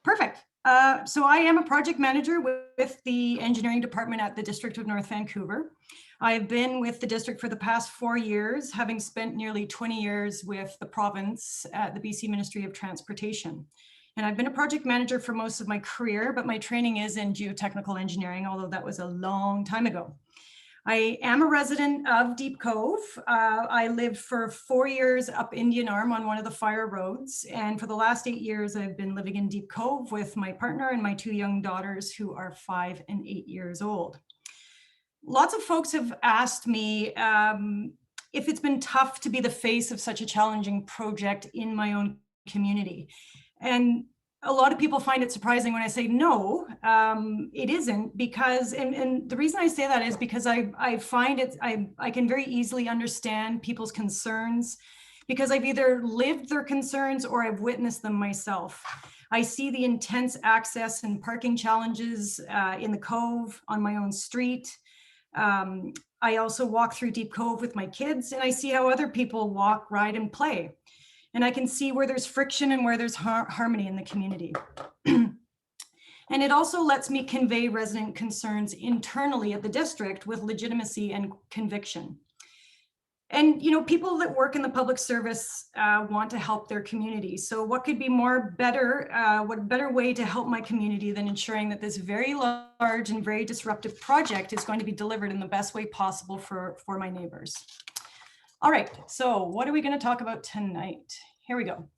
Perfect. So I am a project manager with the engineering department at the District of North Vancouver. I've been with the district for the past 4 years, having spent nearly 20 years with the province at the BC Ministry of Transportation. And I've been a project manager for most of my career, but my training is in geotechnical engineering, although that was a long time ago. I am a resident of Deep Cove. I lived for 4 years up Indian Arm on one of the fire roads. And for the last 8 years, I've been living in Deep Cove with my partner and my 2 young daughters who are 5 and 8 years old. Lots of folks have asked me if it's been tough to be the face of such a challenging project in my own community. And a lot of people find it surprising when I say no, it isn't, because, and the reason I say that is because I find it, I can very easily understand people's concerns because I've either lived their concerns or I've witnessed them myself. I see the intense access and parking challenges in the Cove on my own street. I also walk through Deep Cove with my kids and I see how other people walk, ride, and play. And I can see where there's friction and where there's harmony in the community. And it also lets me convey resident concerns internally at the district with legitimacy and conviction. And people that work in the public service want to help their community. So what could be what better way to help my community than ensuring that this very large and very disruptive project is going to be delivered in the best way possible for my neighbors. All right, so what are we going to talk about tonight? Here we go.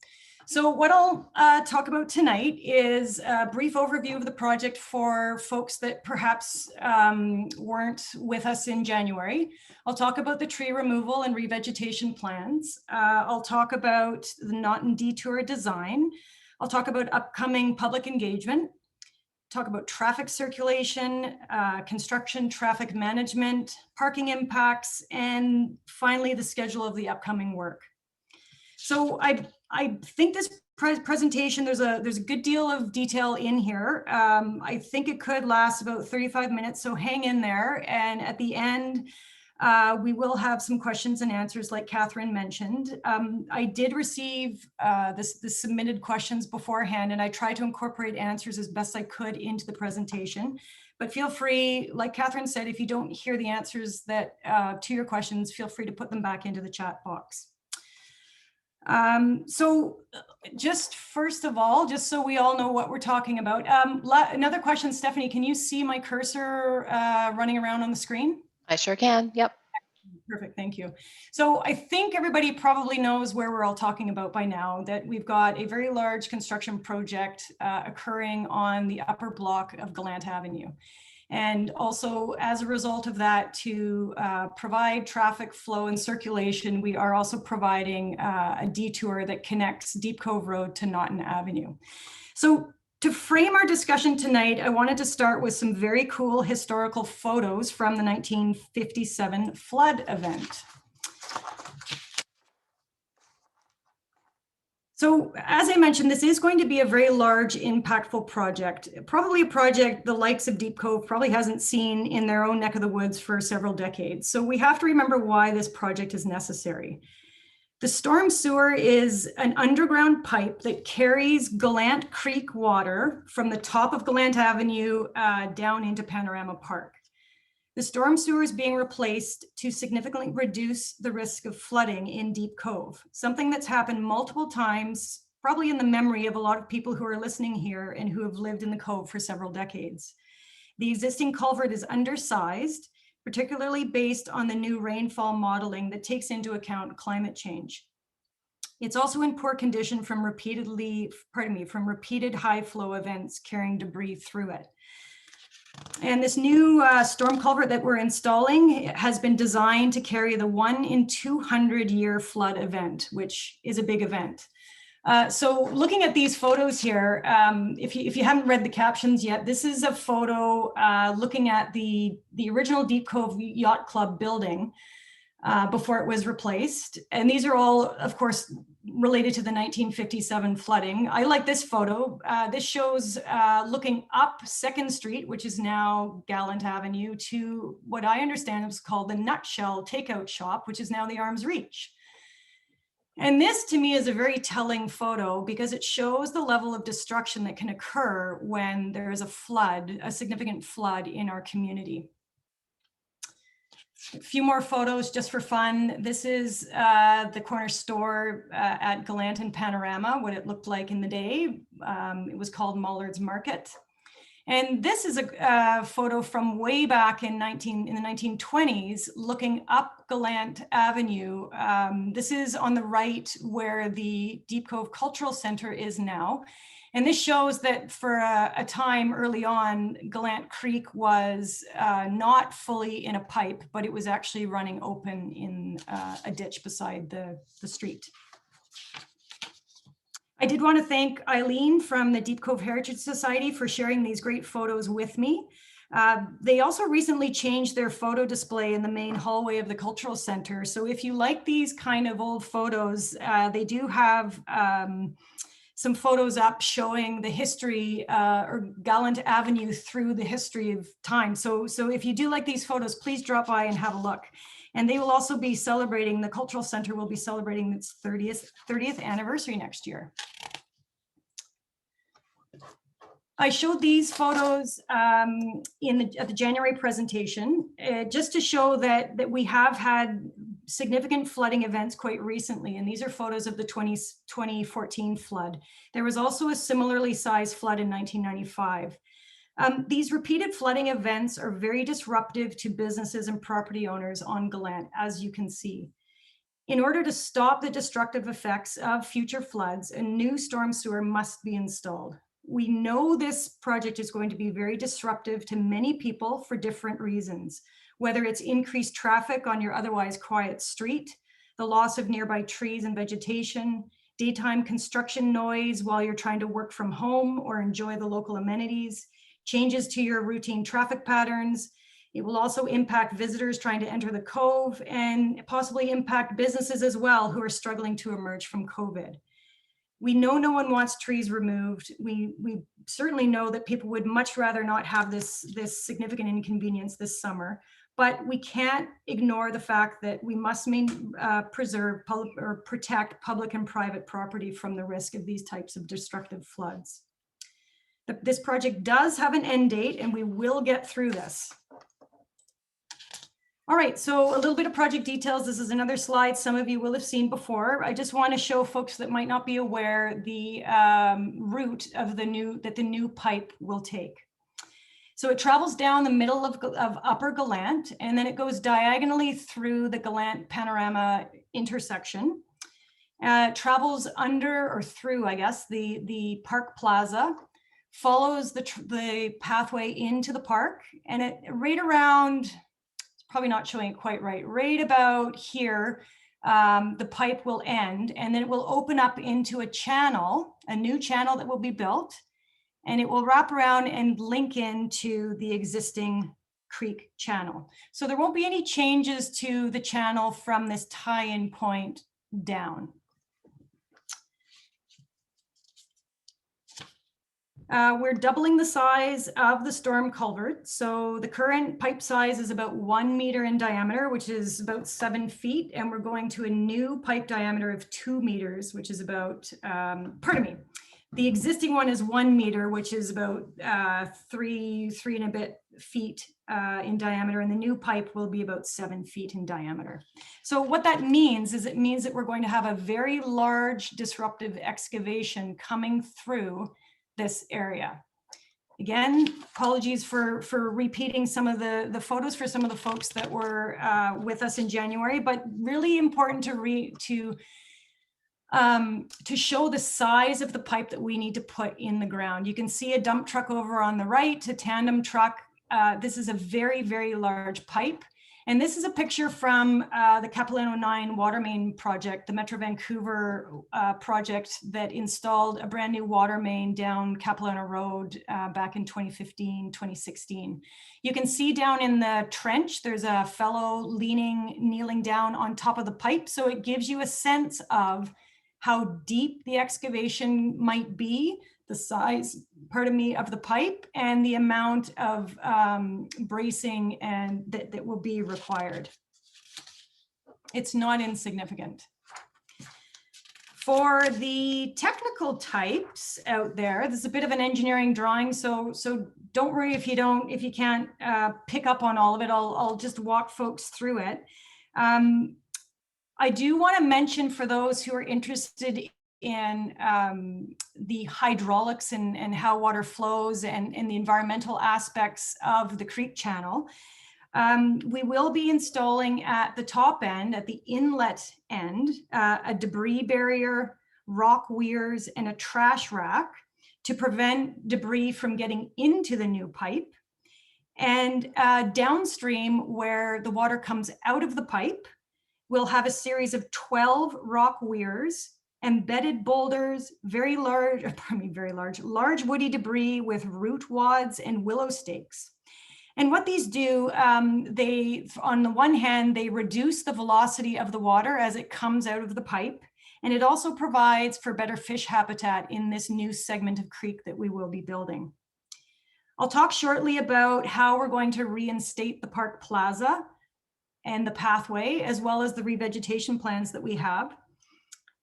So what I'll talk about tonight is a brief overview of the project for folks that perhaps weren't with us in January. I'll talk about the tree removal and revegetation plans. I'll talk about the Naughton detour design. I'll talk about upcoming public engagement. Talk about traffic circulation, construction, traffic management, parking impacts, and finally the schedule of the upcoming work. So I think this presentation, there's a good deal of detail in here. I think it could last about 35 minutes, so hang in there. And at the end, we will have some questions and answers like Catherine mentioned. I did receive the submitted questions beforehand, and I tried to incorporate answers as best I could into the presentation. But feel free, like Catherine said, if you don't hear the answers that to your questions, feel free to put them back into the chat box. So just first of all, just so we all know what we're talking about, another question, Stephanie, can you see my cursor running around on the screen? I sure can, yep. Perfect, thank you. So I think everybody probably knows where we're all talking about by now, that we've got a very large construction project occurring on the upper block of Gallant Avenue. And also as a result of that, to provide traffic flow and circulation, we are also providing a detour that connects Deep Cove Road to Naughton Avenue. So to frame our discussion tonight, I wanted to start with some very cool historical photos from the 1957 flood event. So as I mentioned, this is going to be a very large, impactful project, probably a project the likes of Deep Cove probably hasn't seen in their own neck of the woods for several decades. So we have to remember why this project is necessary. The storm sewer is an underground pipe that carries Gallant Creek water from the top of Gallant Avenue down into Panorama Park. The storm sewer is being replaced to significantly reduce the risk of flooding in Deep Cove, something that's happened multiple times, probably in the memory of a lot of people who are listening here and who have lived in the Cove for several decades. The existing culvert is undersized, particularly based on the new rainfall modeling that takes into account climate change. It's also in poor condition from repeated high flow events carrying debris through it. And this new storm culvert that we're installing has been designed to carry the 1 in 200 year flood event, which is a big event. So looking at these photos here, if you haven't read the captions yet, this is a photo looking at the original Deep Cove Yacht Club building before it was replaced. And these are all, of course, related to the 1957 flooding. I like this photo. This shows looking up 2nd Street, which is now Gallant Avenue, to what I understand is called the Nutshell Takeout Shop, which is now the Arms Reach. And this to me is a very telling photo because it shows the level of destruction that can occur when there is a flood, a significant flood in our community. A few more photos just for fun. This is the corner store at Gallant and Panorama, what it looked like in the day. It was called Mullard's Market. And this is a photo from way back in the 1920s, looking up Gallant Avenue. This is on the right where the Deep Cove Cultural Center is now. And this shows that for a time early on, Gallant Creek was not fully in a pipe, but it was actually running open in a ditch beside the street. I did want to thank Eileen from the Deep Cove Heritage Society for sharing these great photos with me. They also recently changed their photo display in the main hallway of the Cultural Center. So if you like these kind of old photos, they do have some photos up showing the history or Gallant Avenue through the history of time. So if you do like these photos, please drop by and have a look. And they will also be celebrating, the Cultural Center will be celebrating its 30th anniversary next year. I showed these photos at the January presentation, just to show that we have had significant flooding events quite recently. And these are photos of the 2014 flood. There was also a similarly sized flood in 1995. These repeated flooding events are very disruptive to businesses and property owners on Gallant, as you can see. In order to stop the destructive effects of future floods, a new storm sewer must be installed. We know this project is going to be very disruptive to many people for different reasons, whether it's increased traffic on your otherwise quiet street, the loss of nearby trees and vegetation, daytime construction noise while you're trying to work from home or enjoy the local amenities, changes to your routine traffic patterns. It will also impact visitors trying to enter the Cove and possibly impact businesses as well who are struggling to emerge from COVID. We know no one wants trees removed. We certainly know that people would much rather not have this significant inconvenience this summer, but we can't ignore the fact that we must preserve or protect public and private property from the risk of these types of destructive floods. This project does have an end date and we will get through this. All right, so a little bit of project details. This is another slide some of you will have seen before. I just want to show folks that might not be aware the route of the new pipe will take. So it travels down the middle of Upper Gallant, and then it goes diagonally through the Gallant Panorama intersection. Travels under or through, I guess, the Park Plaza, follows the pathway into the park, and it right around, probably not showing it quite right about here, the pipe will end, and then it will open up into a channel, a new channel that will be built, and it will wrap around and link into the existing creek channel. So there won't be any changes to the channel from this tie-in point down. We're doubling the size of the storm culvert. So the current pipe size is about 1 meter in diameter, which is about 7 feet. And we're going to a new pipe diameter of 2 meters, which is about, the existing one is 1 meter, which is about three and a bit feet in diameter. And the new pipe will be about 7 feet in diameter. So what that means is it means that we're going to have a very large disruptive excavation coming through this area. Again, apologies for repeating some of the photos for some of the folks that were with us in January, but really important to show the size of the pipe that we need to put in the ground. You can see a dump truck over on the right, a tandem truck. This is a very, very large pipe. And this is a picture from the Capilano 9 water main project, the Metro Vancouver project that installed a brand new water main down Capilano Road back in 2015, 2016. You can see down in the trench, there's a fellow kneeling down on top of the pipe. So it gives you a sense of how deep the excavation might be, the size, of the pipe, and the amount of bracing and that will be required. It's not insignificant. For the technical types out there, this is a bit of an engineering drawing, so don't worry if you can't pick up on all of it. I'll just walk folks through it. I do want to mention, for those who are interested in the hydraulics and how water flows and the environmental aspects of the creek channel, we will be installing at the top end, at the inlet end, a debris barrier, rock weirs, and a trash rack to prevent debris from getting into the new pipe. And downstream, where the water comes out of the pipe, we'll have a series of 12 rock weirs, embedded boulders, large woody debris with root wads and willow stakes. And what these do, they, on the one hand, they reduce the velocity of the water as it comes out of the pipe. And it also provides for better fish habitat in this new segment of creek that we will be building. I'll talk shortly about how we're going to reinstate the park plaza and the pathway, as well as the revegetation plans that we have.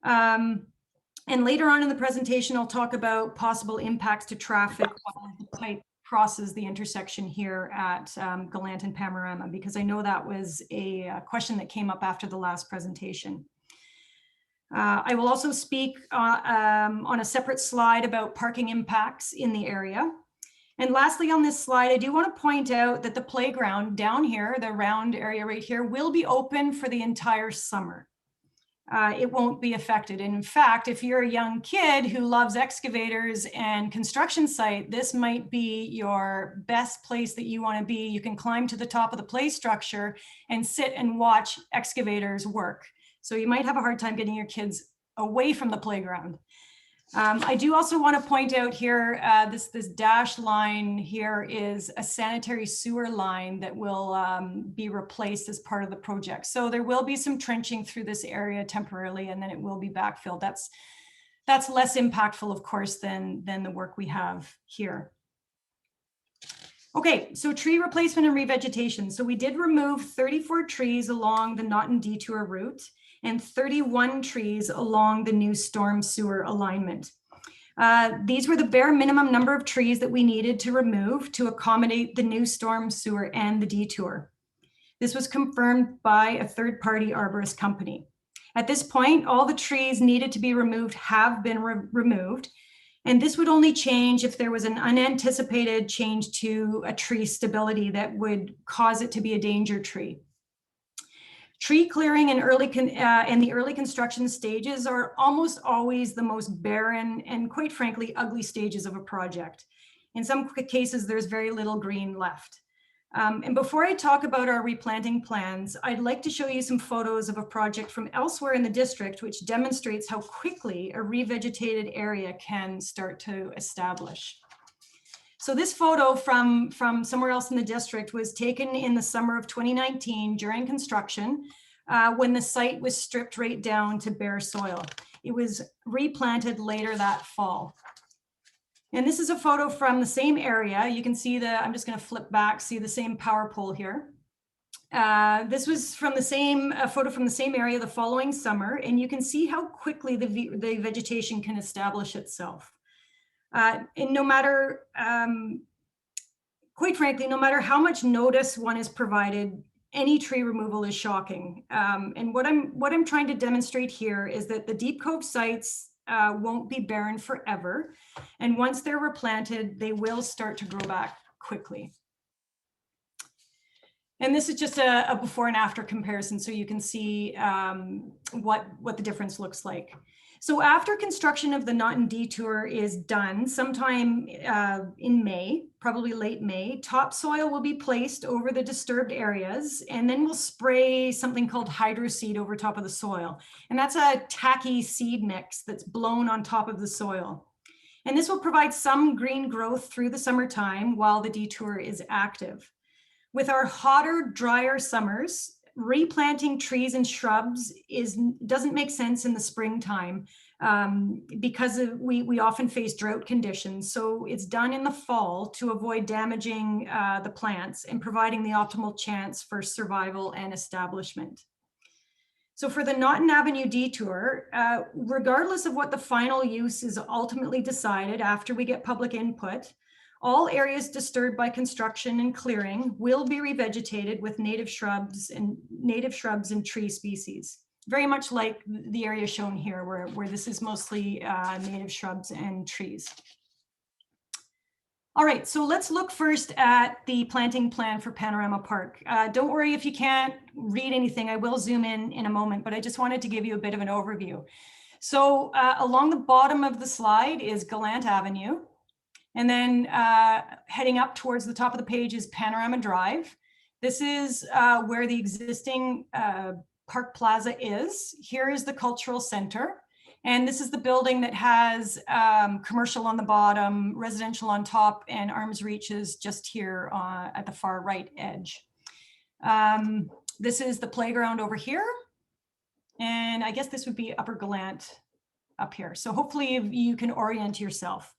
And later on in the presentation, I'll talk about possible impacts to traffic while the pipe crosses the intersection here at Gallant and Panorama, because I know that was a question that came up after the last presentation. I will also speak on a separate slide about parking impacts in the area. And lastly, on this slide, I do want to point out that the playground down here, the round area right here, will be open for the entire summer. It won't be affected. And in fact, if you're a young kid who loves excavators and construction site, this might be your best place that you want to be. You can climb to the top of the play structure and sit and watch excavators work. So you might have a hard time getting your kids away from the playground. I do also want to point out here, this dashed line here is a sanitary sewer line that will be replaced as part of the project. So there will be some trenching through this area temporarily, and then it will be backfilled. That's less impactful, of course, than the work we have here. Okay, so tree replacement and revegetation. So we did remove 34 trees along the Naughton detour route and 31 trees along the new storm sewer alignment. These were the bare minimum number of trees that we needed to remove to accommodate the new storm sewer and the detour. This was confirmed by a third-party arborist company. At this point, all the trees needed to be removed have been removed, and this would only change if there was an unanticipated change to a tree stability that would cause it to be a danger tree. Tree clearing in the early construction stages are almost always the most barren and, quite frankly, ugly stages of a project. In some cases, there's very little green left. And before I talk about our replanting plans, I'd like to show you some photos of a project from elsewhere in the district, which demonstrates how quickly a revegetated area can start to establish. So this photo from somewhere else in the district was taken in the summer of 2019 during construction, when the site was stripped right down to bare soil. It was replanted later that fall. And this is a photo from the same area. You can see I'm just going to flip back, see the same power pole here. This was from the same photo from the same area the following summer, and you can see how quickly the vegetation can establish itself. And no matter, quite frankly, no matter how much notice one is provided, any tree removal is shocking. And what I'm trying to demonstrate here is that the Deep Cove sites won't be barren forever. And once they're replanted, they will start to grow back quickly. And this is just a before and after comparison, so you can see what the difference looks like. So after construction of the Naughton detour is done, sometime in May, probably late May, topsoil will be placed over the disturbed areas, and then we'll spray something called hydroseed over top of the soil. And that's a tacky seed mix that's blown on top of the soil. And this will provide some green growth through the summertime while the detour is active. With our hotter, drier summers, replanting trees and shrubs doesn't make sense in the springtime because we often face drought conditions. So it's done in the fall to avoid damaging the plants and providing the optimal chance for survival and establishment. So for the Naughton Avenue detour, regardless of what the final use is ultimately decided after we get public input, all areas disturbed by construction and clearing will be revegetated with native shrubs and tree species. Very much like the area shown here, where this is mostly native shrubs and trees. All right, so let's look first at the planting plan for Panorama Park. Don't worry if you can't read anything, I will zoom in a moment, but I just wanted to give you a bit of an overview. So along the bottom of the slide is Gallant Avenue. And then heading up towards the top of the page is Panorama Drive. This is where the existing Park Plaza is. Here is the cultural center. And this is the building that has commercial on the bottom, residential on top, and arm's reaches just here at the far right edge. This is the playground over here. And I guess this would be Upper Gallant up here. So hopefully you can orient yourself.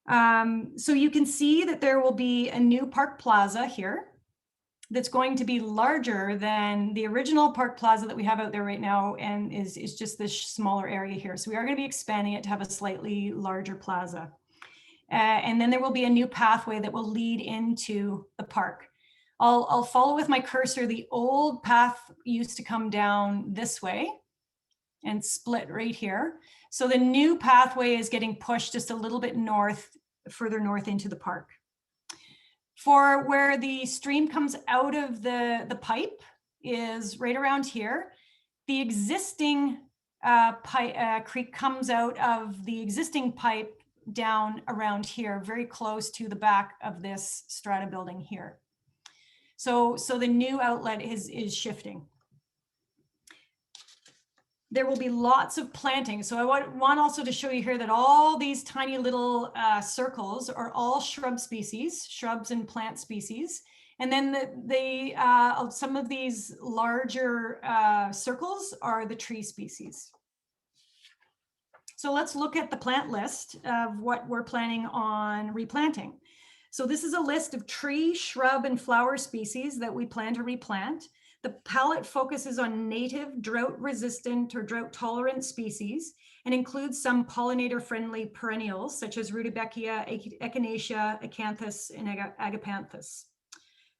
So you can see that there will be a new Park Plaza here that's going to be larger than the original Park Plaza that we have out there right now, and is just this smaller area here. So we are going to be expanding it to have a slightly larger plaza. And then there will be a new pathway that will lead into the park. I'll follow with my cursor. The old path used to come down this way and split right here. So the new pathway is getting pushed just a little bit further north into the park. For where the stream comes out of the pipe is right around here. The existing creek comes out of the existing pipe down around here, very close to the back of this strata building here. So the new outlet is shifting. There will be lots of planting. So I want also to show you here that all these tiny little circles are all shrubs and plant species. And then some of these larger circles are the tree species. So let's look at the plant list of what we're planning on replanting. So this is a list of tree, shrub, and flower species that we plan to replant. The palette focuses on native, drought-resistant or drought-tolerant species and includes some pollinator-friendly perennials such as Rudbeckia, Echinacea, Acanthus, and Agapanthus.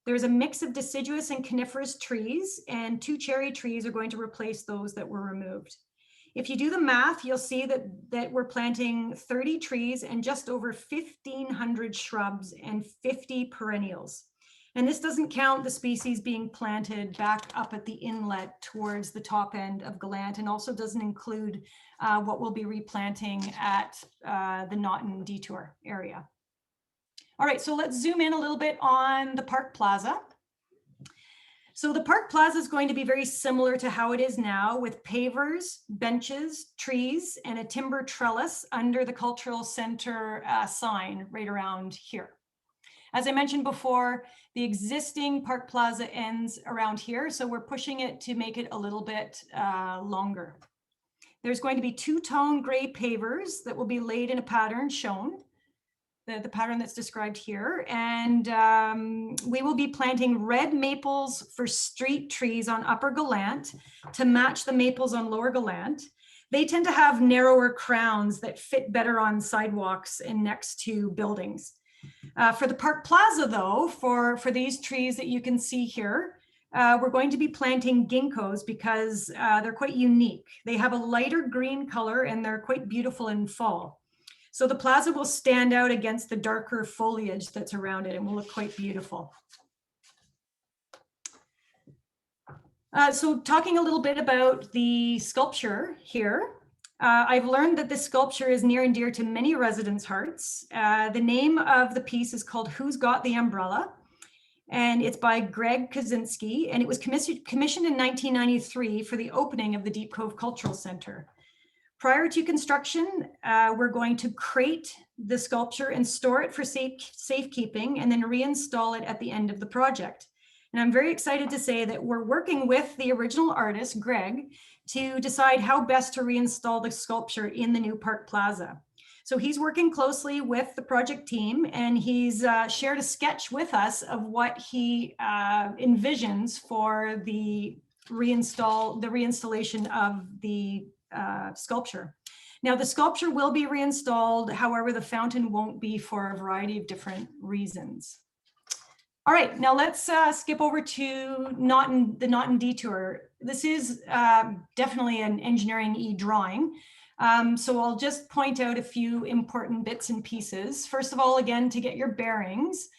There's a mix of deciduous and coniferous trees, and 2 cherry trees are going to replace those that were removed. If you do the math, you'll see that we're planting 30 trees and just over 1,500 shrubs and 50 perennials. And this doesn't count the species being planted back up at the inlet towards the top end of Gallant, and also doesn't include what we'll be replanting at the Naughton detour area. All right, so let's zoom in a little bit on the Park Plaza. So the Park Plaza is going to be very similar to how it is now, with pavers, benches, trees, and a timber trellis under the cultural center sign right around here. As I mentioned before, the existing Park Plaza ends around here, so we're pushing it to make it a little bit longer. There's going to be 2-tone gray pavers that will be laid in a pattern shown, the pattern that's described here. And we will be planting red maples for street trees on Upper Gallant to match the maples on Lower Gallant. They tend to have narrower crowns that fit better on sidewalks and next to buildings. For the Park Plaza, though, for these trees that you can see here, we're going to be planting ginkgos because they're quite unique. They have a lighter green color and they're quite beautiful in fall. So the plaza will stand out against the darker foliage that's around it and will look quite beautiful. So talking a little bit about the sculpture here, I've learned that this sculpture is near and dear to many residents' hearts. The name of the piece is called Who's Got the Umbrella? And it's by Greg Kaczynski, and it was commissioned in 1993 for the opening of the Deep Cove Cultural Center. Prior to construction, we're going to crate the sculpture and store it for safekeeping and then reinstall it at the end of the project. And I'm very excited to say that we're working with the original artist, Greg, to decide how best to reinstall the sculpture in the new Park Plaza. So he's working closely with the project team, and he's shared a sketch with us of what he envisions for the reinstallation of the sculpture. Now the sculpture will be reinstalled, however, the fountain won't be for a variety of different reasons. All right, now let's skip over to Naughton, the Naughton detour. This is definitely an engineering drawing. So I'll just point out a few important bits and pieces. First of all, again, to get your bearings,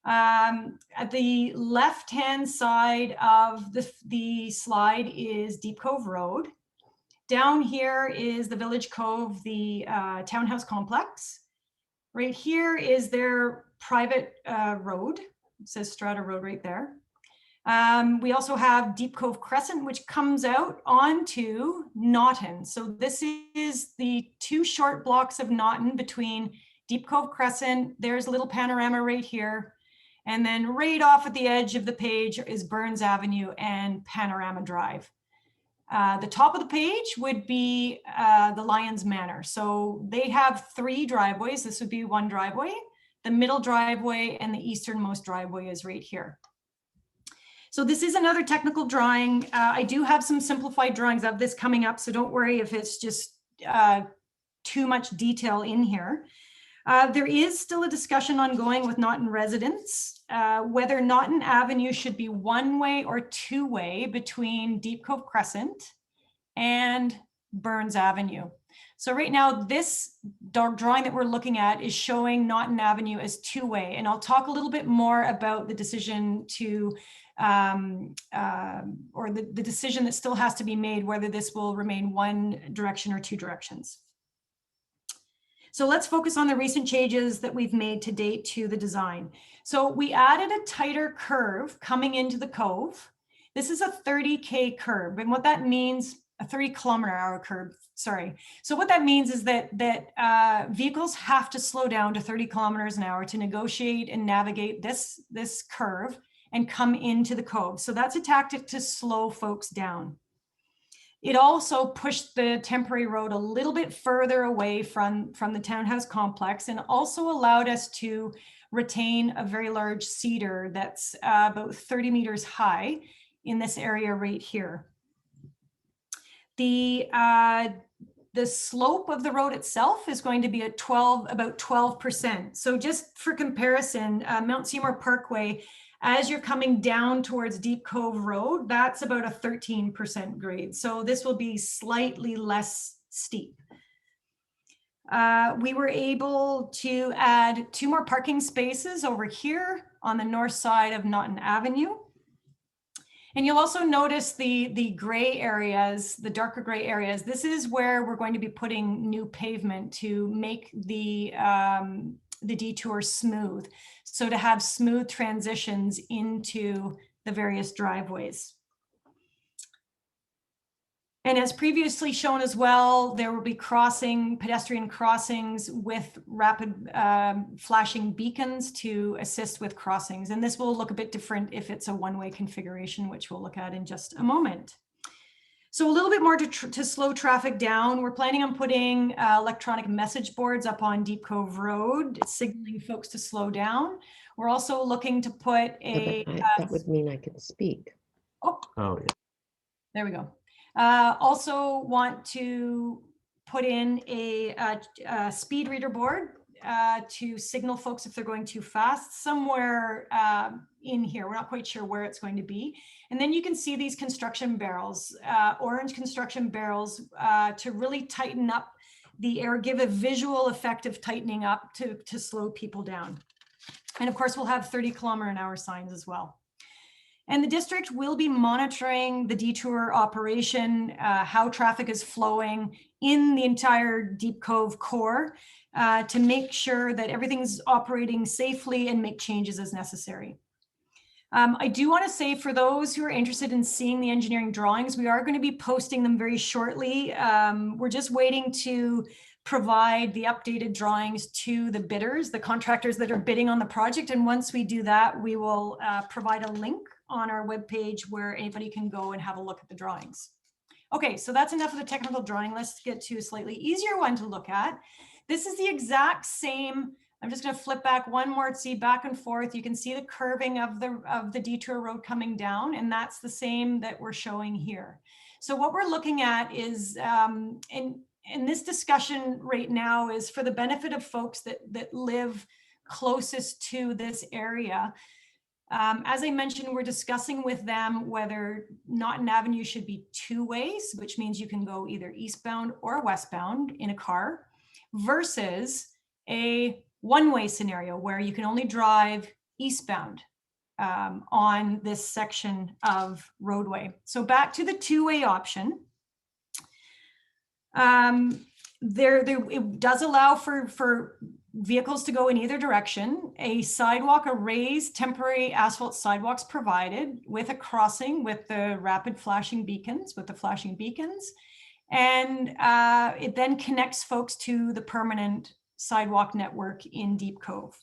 at the left-hand side of the slide is Deep Cove Road. Down here is the Village Cove, the townhouse complex. Right here is their private road. It says Strata Road right there. We also have Deep Cove Crescent, which comes out onto Naughton. So this is the two short blocks of Naughton between Deep Cove Crescent. There's a little panorama right here. And then right off at the edge of the page is Burns Avenue and Panorama Drive. The top of the page would be the Lions Manor. So they have 3 driveways. This would be one driveway. The middle driveway and the easternmost driveway is right here. So this is another technical drawing. I do have some simplified drawings of this coming up, so don't worry if it's just too much detail in here. There is still a discussion ongoing with Naughton residents, whether Naughton Avenue should be one-way or two-way between Deep Cove Crescent and Burns Avenue. So right now, this drawing that we're looking at is showing Naughton Avenue as two-way, and I'll talk a little bit more about the decision to, or the decision that still has to be made, whether this will remain one direction or 2 directions. So let's focus on the recent changes that we've made to date to the design. So we added a tighter curve coming into the Cove. This is a 30K curve, and what that means, a 30-kilometer-hour curve, sorry. So what that means is that vehicles have to slow down to 30 kilometers an hour to negotiate and navigate this curve and come into the Cove. So that's a tactic to slow folks down. It also pushed the temporary road a little bit further away from the townhouse complex, and also allowed us to retain a very large cedar that's about 30 meters high in this area right here. The slope of the road itself is going to be at about 12%. So just for comparison, Mount Seymour Parkway, as you're coming down towards Deep Cove Road, that's about a 13% grade. So this will be slightly less steep. We were able to add 2 more parking spaces over here on the north side of Naughton Avenue. And you'll also notice the gray areas, the darker gray areas. This is where we're going to be putting new pavement to make the detour smooth. So to have smooth transitions into the various driveways. And as previously shown as well, there will be pedestrian crossings with rapid flashing beacons to assist with crossings. And this will look a bit different if it's a one-way configuration, which we'll look at in just a moment. So a little bit more to slow traffic down. We're planning on putting electronic message boards up on Deep Cove Road, signaling folks to slow down. We're also looking to put that would mean I can speak. Oh, yeah. There we go. Also want to put in a speed reader board to signal folks if they're going too fast somewhere in here. We're not quite sure where it's going to be. And then you can see these construction barrels, orange construction barrels, to really tighten up the air, give a visual effect of tightening up to slow people down. And of course, we'll have 30-kilometer-an-hour signs as well. And the district will be monitoring the detour operation, how traffic is flowing in the entire Deep Cove core to make sure that everything's operating safely and make changes as necessary. I do want to say, for those who are interested in seeing the engineering drawings, we are going to be posting them very shortly. We're just waiting to provide the updated drawings to the bidders, the contractors that are bidding on the project. And once we do that, we will provide a link on our webpage where anybody can go and have a look at the drawings. Okay, so that's enough of the technical drawing. Let's get to a slightly easier one to look at. This is the exact same I'm just going to flip back one more, see back and forth. You can see the curving of the detour road coming down, and that's the same that we're showing here. So what we're looking at is, in this discussion right now, is for the benefit of folks that live closest to this area. As I mentioned, we're discussing with them whether Naughton Avenue should be two ways, which means you can go either eastbound or westbound in a car, versus a one-way scenario where you can only drive eastbound on this section of roadway. So back to the two-way option. It does allow for vehicles to go in either direction. A sidewalk, a raised temporary asphalt sidewalks provided with a crossing with the rapid flashing beacons, and it then connects folks to the permanent sidewalk network in Deep Cove.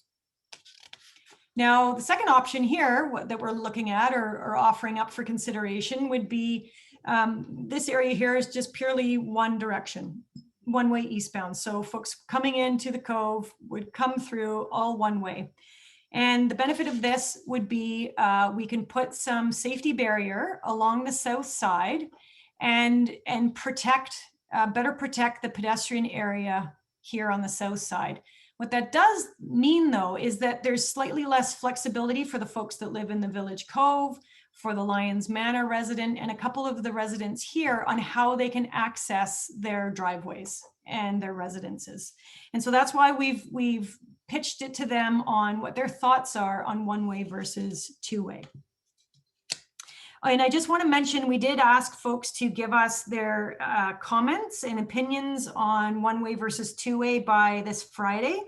Now, the second option here that we're looking at or offering up for consideration would be this area here is just purely one direction, one way eastbound. So folks coming into the Cove would come through all one way. And the benefit of this would be we can put some safety barrier along the south side and better protect the pedestrian area here on the south side. What that does mean, though, is that there's slightly less flexibility for the folks that live in the Village Cove, for the Lions Manor resident, and a couple of the residents here on how they can access their driveways and their residences. And so that's why we've pitched it to them on what their thoughts are on one-way versus two-way. And I just want to mention, we did ask folks to give us their comments and opinions on one-way versus two-way by this Friday.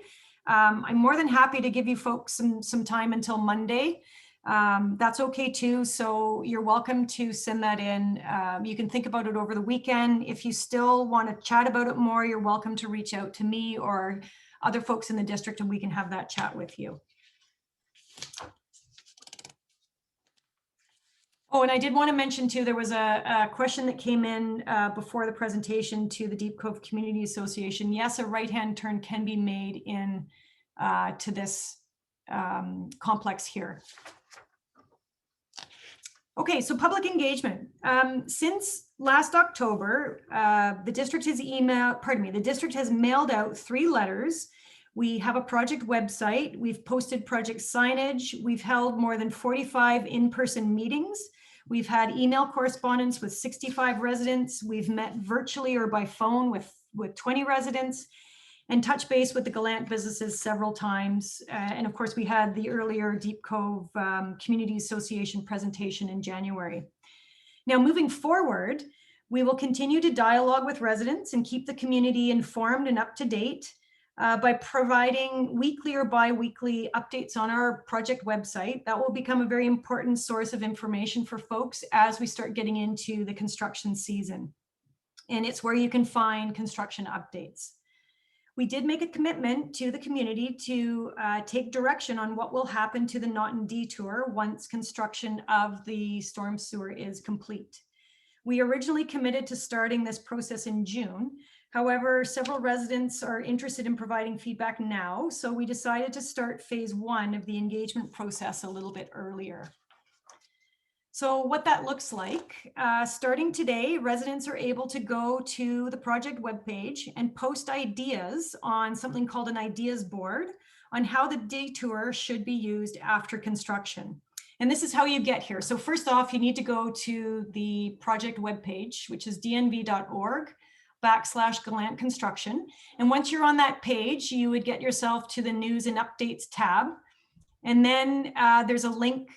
I'm more than happy to give you folks some time until Monday. That's okay too. So you're welcome to send that in. You can think about it over the weekend. If you still want to chat about it more, you're welcome to reach out to me or other folks in the district, and we can have that chat with you. Oh, and I did want to mention too, there was a question that came in before the presentation to the Deep Cove Community Association. Yes, a right-hand turn can be made in to this complex here. Okay, so public engagement. Since last October, the district has mailed out 3 letters. We have a project website. We've posted project signage. We've held more than 45 in-person meetings. We've had email correspondence with 65 residents. We've met virtually or by phone with 20 residents and touched base with the Gallant businesses several times. And of course, we had the earlier Deep Cove Community Association presentation in January. Now, moving forward, we will continue to dialogue with residents and keep the community informed and up to date by providing weekly or bi-weekly updates on our project website. That will become a very important source of information for folks as we start getting into the construction season. And it's where you can find construction updates. We did make a commitment to the community to take direction on what will happen to the Naughton detour once construction of the storm sewer is complete. We originally committed to starting this process in June. However, several residents are interested in providing feedback now, so we decided to start phase 1 of the engagement process a little bit earlier. So what that looks like, starting today, residents are able to go to the project webpage and post ideas on something called an ideas board on how the detour should be used after construction. And this is how you get here. So first off, you need to go to the project webpage, which is dnv.org/Gallant Construction. And once you're on that page, you would get yourself to the news and updates tab. And then there's a link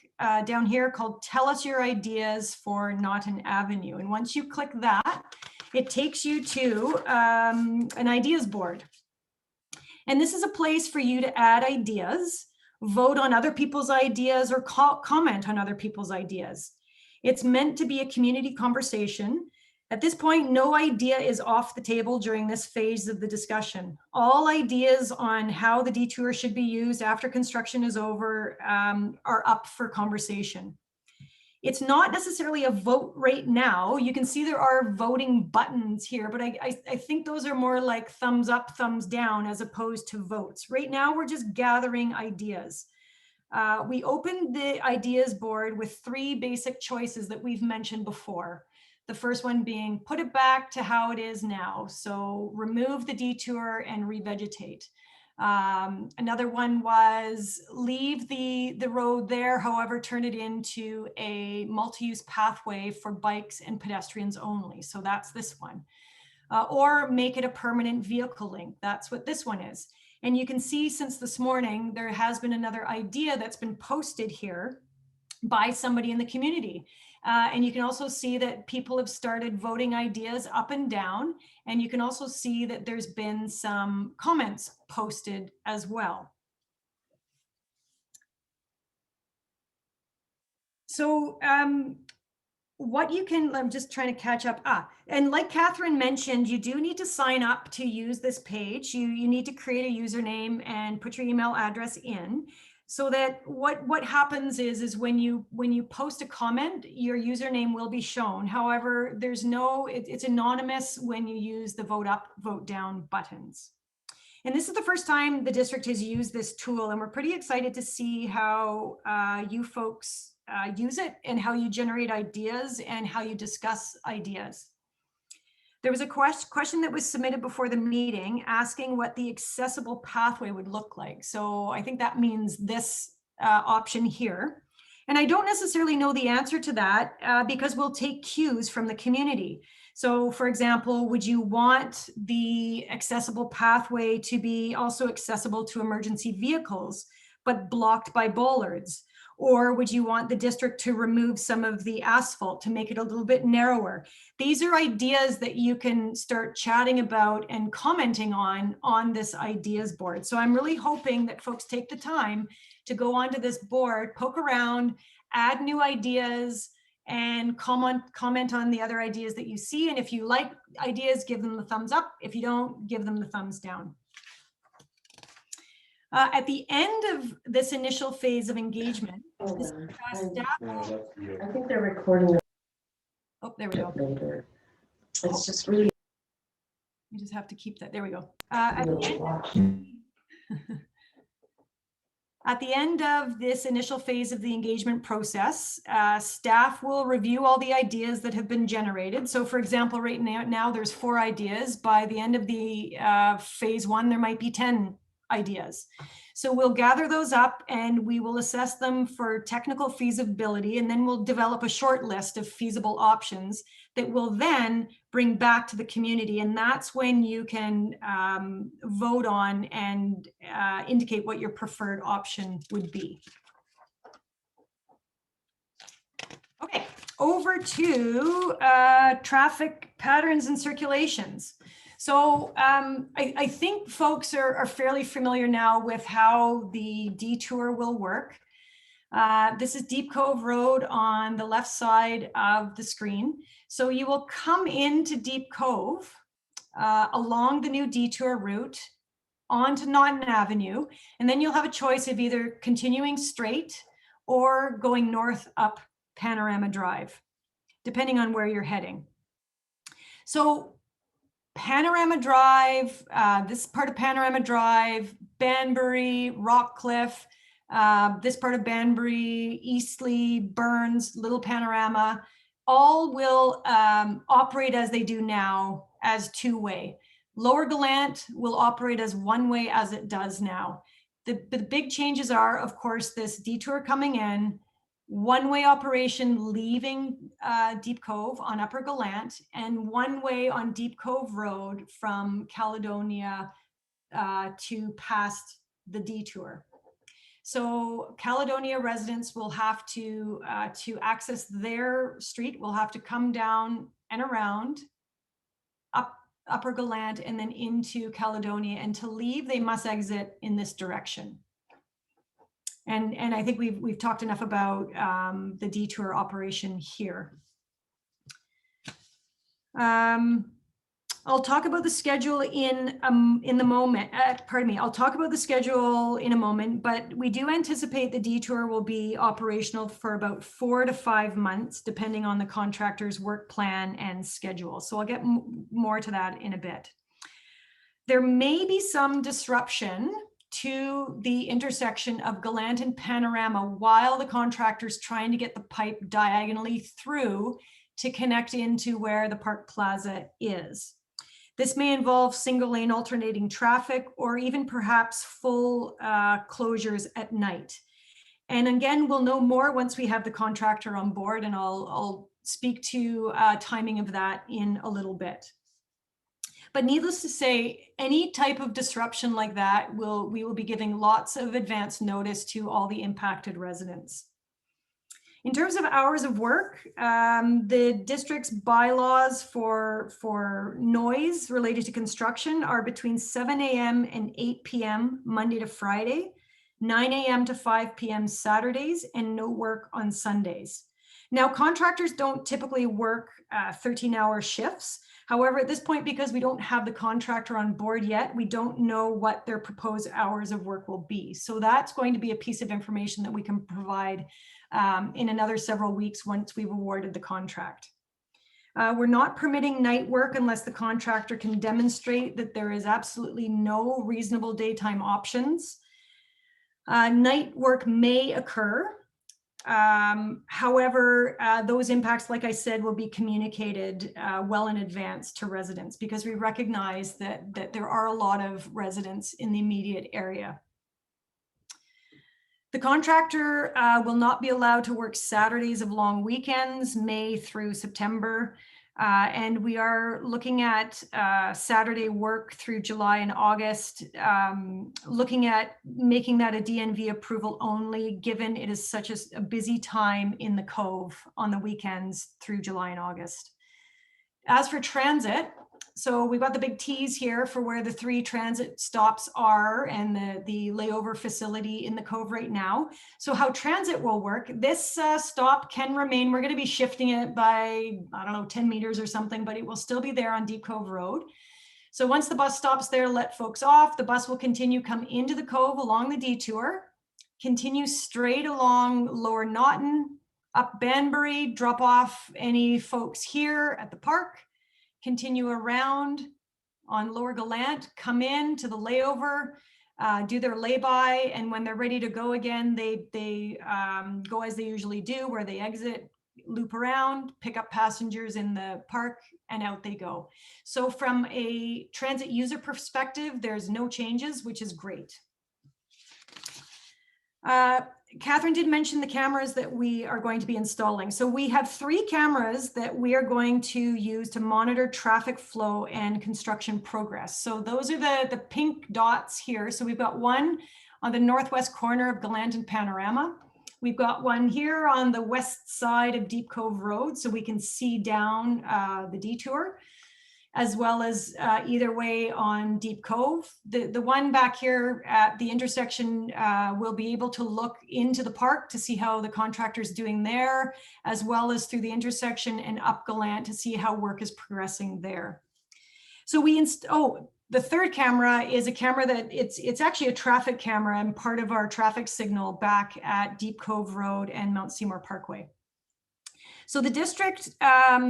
down here called Tell Us Your Ideas for Naughton Avenue. And once you click that, it takes you to an ideas board. And this is a place for you to add ideas, vote on other people's ideas, or comment on other people's ideas. It's meant to be a community conversation. At this point, no idea is off the table during this phase of the discussion. All ideas on how the detour should be used after construction is over are up for conversation. It's not necessarily a vote right now. You can see there are voting buttons here, but I think those are more like thumbs up, thumbs down, as opposed to votes. Right now, we're just gathering ideas. We opened the ideas board with 3 basic choices that we've mentioned before. The first one being put it back to how it is now. So remove the detour and revegetate. Another one was leave the road there, however, turn it into a multi-use pathway for bikes and pedestrians only. So that's this one. Or make it a permanent vehicle link. That's what this one is. And you can see since this morning, there has been another idea that's been posted here by somebody in the community. And you can also see that people have started voting ideas up and down. And you can also see that there's been some comments posted as well. So what you can, I'm just trying to catch up. And like Catherine mentioned, you do need to sign up to use this page. You need to create a username and put your email address in. So that what happens is when you post a comment, your username will be shown. However, there's no, it's anonymous when you use the vote up, vote down buttons. And this is the first time the district has used this tool, and we're pretty excited to see how you folks use it and how you generate ideas and how you discuss ideas. There was a question that was submitted before the meeting asking what the accessible pathway would look like. So I think that means this option here. And I don't necessarily know the answer to that because we'll take cues from the community. So for example, would you want the accessible pathway to be also accessible to emergency vehicles, but blocked by bollards? Or would you want the district to remove some of the asphalt to make it a little bit narrower? These are ideas that you can start chatting about and commenting on this ideas board. So I'm really hoping that folks take the time to go onto this board, poke around, add new ideas, and comment on the other ideas that you see. And if you like ideas, give them the thumbs up. If you don't, give them the thumbs down. At the end of this initial phase of engagement, staff. I think they're recording. Oh, there we go. Later. It's just really. You just have to keep that. There we go. At the end of this initial phase of the engagement process, staff will review all the ideas that have been generated. So for example, right now there's 4 ideas. By the end of the phase 1, there might be 10 ideas. So we'll gather those up and we will assess them for technical feasibility, and then we'll develop a short list of feasible options that we'll then bring back to the community. And that's when you can vote on and indicate what your preferred option would be. Okay, over to traffic patterns and circulations. So I think folks are fairly familiar now with how the detour will work. This is Deep Cove Road on the left side of the screen. So you will come into Deep Cove along the new detour route onto Naughton Avenue, and then you'll have a choice of either continuing straight or going north up Panorama Drive, depending on where you're heading. So Panorama Drive, this part of Panorama Drive, Banbury, Rockcliffe, this part of Banbury, Eastleigh, Burns, Little Panorama, all will operate as they do now as 2-way. Lower Gallant will operate as 1-way as it does now. The big changes are, of course, this detour coming in, 1-way operation leaving Deep Cove on Upper Gallant, and 1-way on Deep Cove Road from Caledonia to past the detour. So Caledonia residents will have to access their street, will have to come down and around up Upper Gallant and then into Caledonia, and to leave they must exit in this direction. And I think we've talked enough about the detour operation here. I'll talk about the schedule in the moment. Pardon me. I'll talk about the schedule in a moment, but we do anticipate the detour will be operational for about 4 to 5 months, depending on the contractor's work plan and schedule. So I'll get more to that in a bit. There may be some disruption to the intersection of Gallant and Panorama while the contractor's trying to get the pipe diagonally through to connect into where the Park Plaza is. This may involve single lane alternating traffic or even perhaps full closures at night. And again, we'll know more once we have the contractor on board, and I'll speak to timing of that in a little bit. But needless to say, any type of disruption like that, we will be giving lots of advance notice to all the impacted residents. In terms of hours of work, the district's bylaws for noise related to construction are between 7 a.m. and 8 p.m. Monday to Friday, 9 a.m. to 5 p.m. Saturdays, and no work on Sundays. Now, contractors don't typically work 13-hour shifts. However, at this point, because we don't have the contractor on board yet, we don't know what their proposed hours of work will be. So that's going to be a piece of information that we can provide in another several weeks once we've awarded the contract. We're not permitting night work unless the contractor can demonstrate that there is absolutely no reasonable daytime options. Night work may occur. However, those impacts, like I said, will be communicated well in advance to residents, because we recognize that there are a lot of residents in the immediate area. The contractor will not be allowed to work Saturdays of long weekends, May through September. And we are looking at Saturday work through July and August, looking at making that a DNV approval only, given it is such a busy time in the Cove on the weekends through July and August. As for transit, so we've got the big T's here for where the 3 transit stops are and the layover facility in the Cove right now. So how transit will work, this stop can remain, we're going to be shifting it by, I don't know, 10 meters or something, but it will still be there on Deep Cove Road. So once the bus stops there, let folks off, the bus will continue come into the Cove along the detour, continue straight along Lower Naughton, up Banbury, drop off any folks here at the park, continue around on Lower Gallant, come in to the layover, do their lay-by, and when they're ready to go again, they go as they usually do, where they exit, loop around, pick up passengers in the park, and out they go. So from a transit user perspective, there's no changes, which is great. Catherine did mention the cameras that we are going to be installing. So we have 3 cameras that we are going to use to monitor traffic flow and construction progress. So those are the pink dots here. So we've got one on the northwest corner of Gallant and Panorama. We've got one here on the west side of Deep Cove Road, so we can see down the detour, as well as either way on Deep Cove. The one back here at the intersection will be able to look into the park to see how the contractor's doing there, as well as through the intersection and up Gallant to see how work is progressing there. So the third camera is a camera that it's actually a traffic camera and part of our traffic signal back at Deep Cove Road and Mount Seymour Parkway. So the district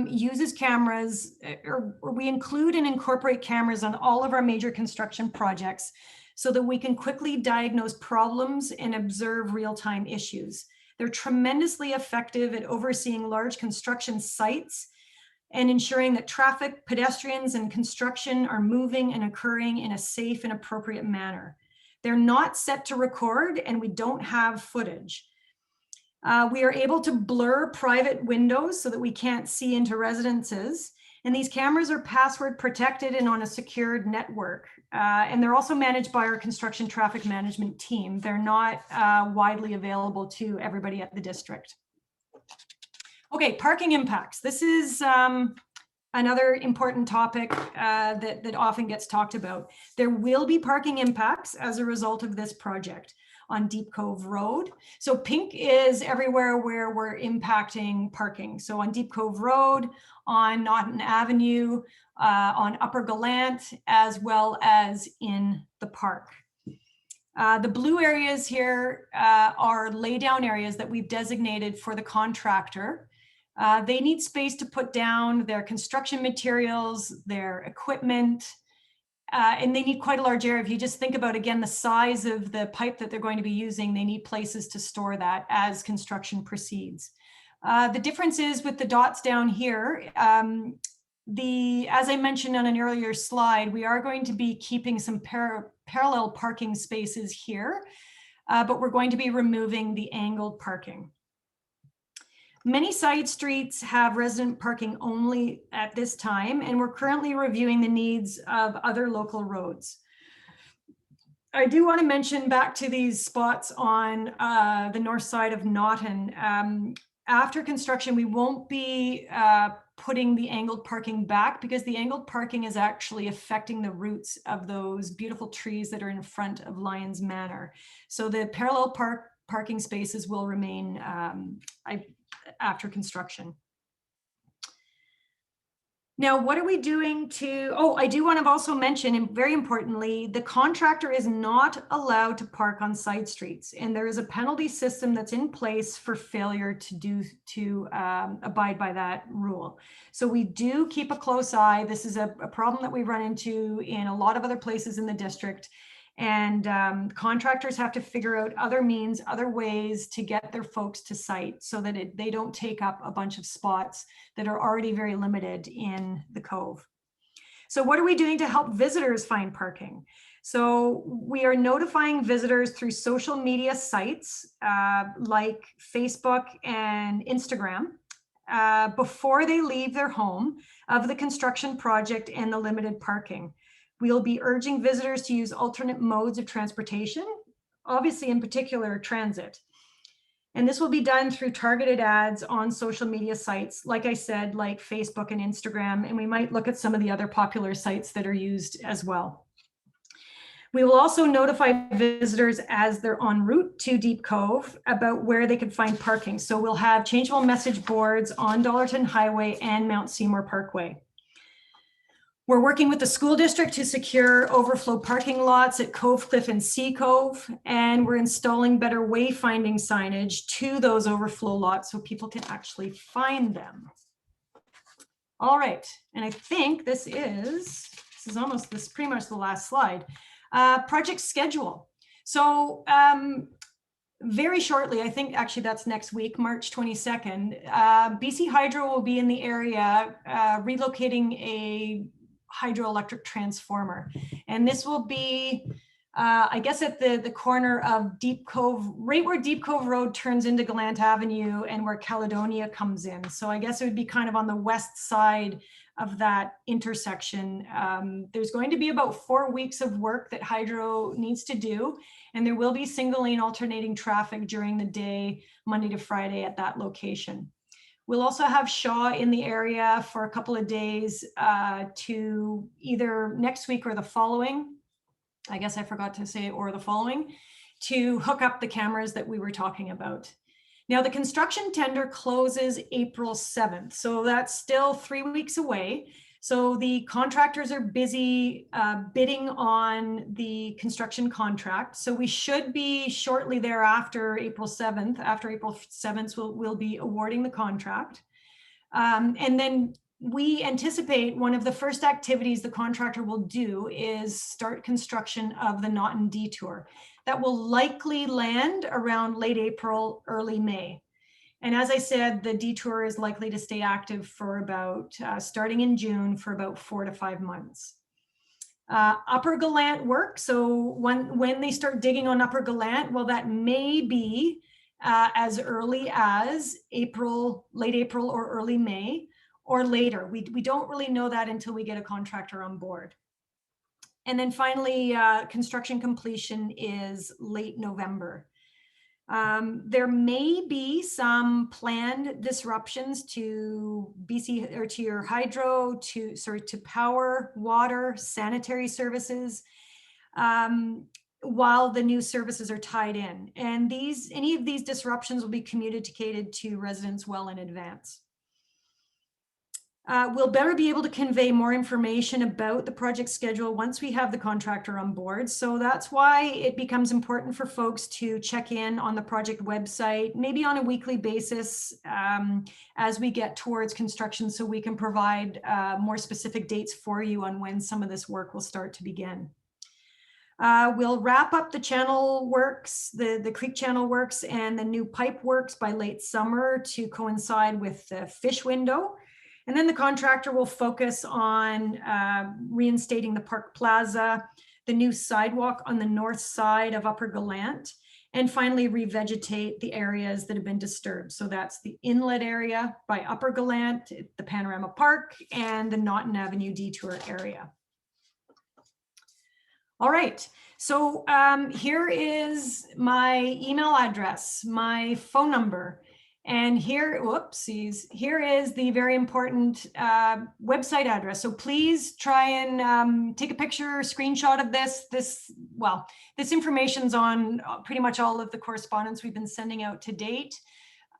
uses cameras, or we include and incorporate cameras on all of our major construction projects so that we can quickly diagnose problems and observe real-time issues. They're tremendously effective at overseeing large construction sites and ensuring that traffic, pedestrians, and construction are moving and occurring in a safe and appropriate manner. They're not set to record, and we don't have footage. We are able to blur private windows so that we can't see into residences. And these cameras are password protected and on a secured network. And they're also managed by our construction traffic management team. They're not widely available to everybody at the district. Okay, parking impacts. This is another important topic that often gets talked about. There will be parking impacts as a result of this project on Deep Cove Road. So pink is everywhere where we're impacting parking. So on Deep Cove Road, on Naughton Avenue, on Upper Gallant, as well as in the park. The blue areas here are laydown areas that we've designated for the contractor. They need space to put down their construction materials, their equipment, and they need quite a large area. If you just think about, again, the size of the pipe that they're going to be using, they need places to store that as construction proceeds. The difference is with the dots down here, as I mentioned on an earlier slide, we are going to be keeping some parallel parking spaces here, but we're going to be removing the angled parking. Many side streets have resident parking only at this time, and we're currently reviewing the needs of other local roads. I do want to mention back to these spots on the north side of Naughton. After construction, we won't be putting the angled parking back because the angled parking is actually affecting the roots of those beautiful trees that are in front of Lyons Manor. So the parallel parking spaces will remain after construction. Now, what are we doing to, I do want to also mention, and very importantly, the contractor is not allowed to park on side streets, and there is a penalty system that's in place for failure to abide by that rule. So we do keep a close eye. This is a problem that we run into in a lot of other places in the district. And contractors have to figure out other means, other ways to get their folks to site so that they don't take up a bunch of spots that are already very limited in the Cove. So what are we doing to help visitors find parking? So we are notifying visitors through social media sites like Facebook and Instagram before they leave their home of the construction project and the limited parking. We'll be urging visitors to use alternate modes of transportation, obviously in particular transit. And this will be done through targeted ads on social media sites, like I said, like Facebook and Instagram, and we might look at some of the other popular sites that are used as well. We will also notify visitors as they're en route to Deep Cove about where they could find parking. So we'll have changeable message boards on Dollarton Highway and Mount Seymour Parkway. We're working with the school district to secure overflow parking lots at Cove Cliff and Sea Cove, and we're installing better wayfinding signage to those overflow lots so people can actually find them. All right, and I think this is pretty much the last slide. Project schedule. So very shortly, I think actually that's next week, March 22nd, BC Hydro will be in the area relocating a hydroelectric transformer. And this will be, I guess at the corner of Deep Cove, right where Deep Cove Road turns into Gallant Avenue and where Caledonia comes in. So I guess it would be kind of on the west side of that intersection. There's going to be about 4 weeks of work that Hydro needs to do, and there will be single lane alternating traffic during the day, Monday to Friday at that location. We'll also have Shaw in the area for a couple of days to either next week or the following. I guess I forgot to say or the following, to hook up the cameras that we were talking about. Now the construction tender closes April 7th, so that's still 3 weeks away. So the contractors are busy bidding on the construction contract. So we should be shortly thereafter, April 7th, after April 7th, we'll be awarding the contract. And then we anticipate one of the first activities the contractor will do is start construction of the Naughton detour. That will likely land around late April, early May. And as I said, the detour is likely to stay active for about, starting in June, for about 4 to 5 months. Upper Gallant work, so when they start digging on Upper Gallant, well, that may be as early as April, late April or early May, or later. We don't really know that until we get a contractor on board. And then finally, construction completion is late November. There may be some planned disruptions to BC or to your hydro, to power, water, sanitary services, while the new services are tied in. And any of these disruptions will be communicated to residents well in advance. We'll better be able to convey more information about the project schedule once we have the contractor on board. So that's why it becomes important for folks to check in on the project website, maybe on a weekly basis, as we get towards construction, so we can provide more specific dates for you on when some of this work will start to begin. We'll wrap up the channel works, the creek channel works and the new pipe works by late summer to coincide with the fish window. And then the contractor will focus on reinstating the Park Plaza, the new sidewalk on the north side of Upper Gallant, and finally revegetate the areas that have been disturbed. So that's the inlet area by Upper Gallant, the Panorama Park, and the Naughton Avenue detour area. All right, so here is my email address, my phone number. And here, whoopsies, here is the very important website address. So please try and take a picture or screenshot of this. This information's on pretty much all of the correspondence we've been sending out to date.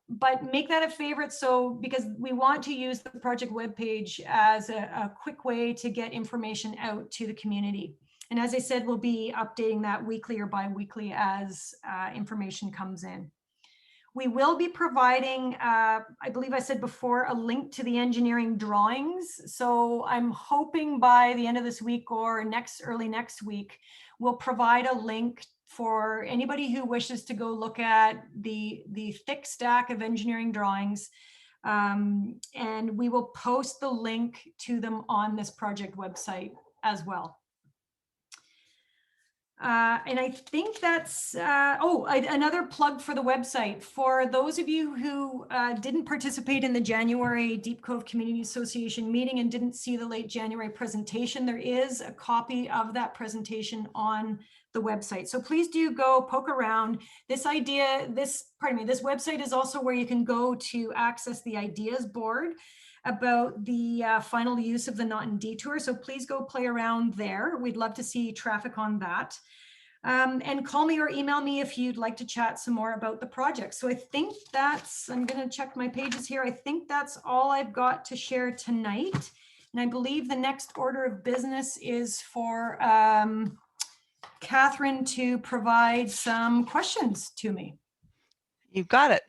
But make that a favorite, because we want to use the project webpage as a quick way to get information out to the community. And as I said, we'll be updating that weekly or bi-weekly as information comes in. We will be providing, I believe I said before, a link to the engineering drawings. So I'm hoping by the end of this week or early next week, we'll provide a link for anybody who wishes to go look at the thick stack of engineering drawings. And we will post the link to them on this project website as well. And I think that's, another plug for the website. For those of you who didn't participate in the January Deep Cove Community Association meeting and didn't see the late January presentation, there is a copy of that presentation on the website. So please do go poke around. This website is also where you can go to access the ideas board about the final use of the Naughton detour. So please go play around there. We'd love to see traffic on that. And call me or email me if you'd like to chat some more about the project. So I think I'm gonna check my pages here. I think that's all I've got to share tonight. And I believe the next order of business is for Catherine to provide some questions to me. You've got it.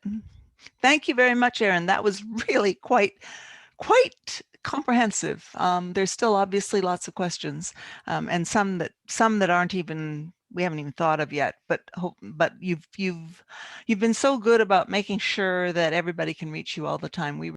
Thank you very much, Erin. That was really quite comprehensive. There's still obviously lots of questions, and some that aren't even, we haven't even thought of yet. But you've been so good about making sure that everybody can reach you all the time. We